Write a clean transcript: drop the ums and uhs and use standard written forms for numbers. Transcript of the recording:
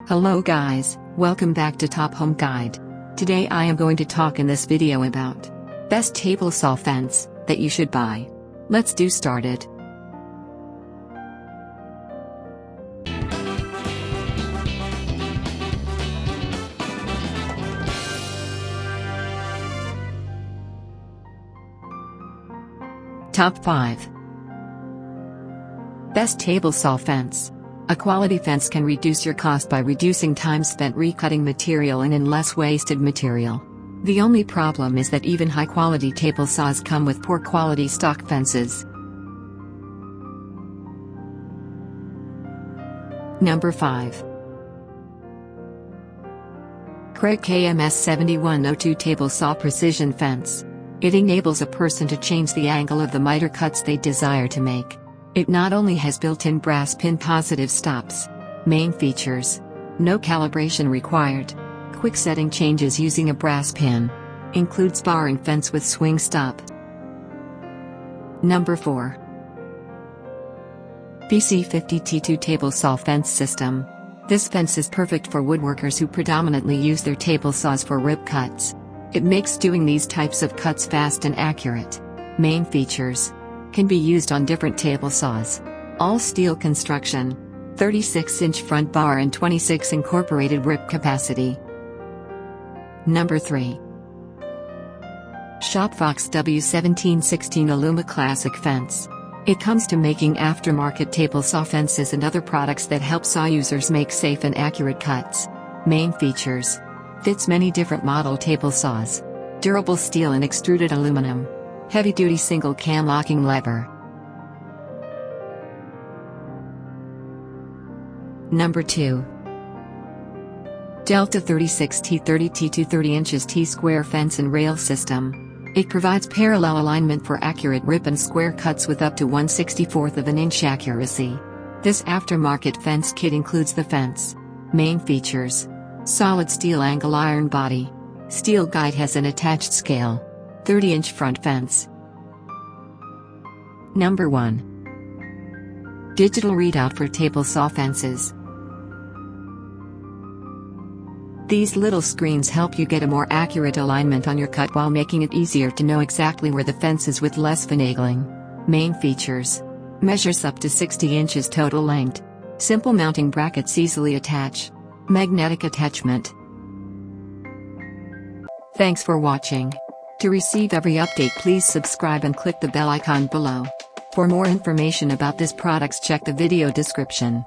Hello guys, welcome back to Top Home Guide. Today I am going to talk in this video about best table saw fence that you should buy. Let's do started. Top 5 Best table saw fence. A quality fence can reduce your cost by reducing time spent recutting material and in less wasted material. The only problem is that even high-quality table saws come with poor quality stock fences. Number 5. Kreg KMS 7102 Table Saw Precision Fence. It enables a person to change the angle of the miter cuts they desire to make. It not only has built-in brass pin positive stops. Main features: no calibration required. Quick setting changes using a brass pin. Includes bar and fence with swing stop. Number 4. PC50T2 Table Saw Fence System. This fence is perfect for woodworkers who predominantly use their table saws for rib cuts. It makes doing these types of cuts fast and accurate. Main features: can be used on different table saws. All steel construction. 36-inch front bar and 26 incorporated rip capacity. Number 3. Shopfox W1716 Aluma Classic Fence. It comes to making aftermarket table saw fences and other products that help saw users make safe and accurate cuts. Main features: fits many different model table saws. Durable steel and extruded aluminum. Heavy-duty single-cam locking lever. Number 2. Delta 36T30 T2 30 inches T-square fence and rail system. It provides parallel alignment for accurate rip and square cuts with up to 1/64 of an inch accuracy. This aftermarket fence kit includes the fence. Main features: solid steel angle iron body. Steel guide has an attached scale. 30-inch front fence. Number 1. Digital readout for table saw fences. These little screens help you get a more accurate alignment on your cut while making it easier to know exactly where the fence is with less finagling. Main features: measures up to 60 inches total length. Simple mounting brackets easily attach. Magnetic attachment. Thanks for watching. To receive every update, please subscribe and click the bell icon below. For more information about this products, check the video description.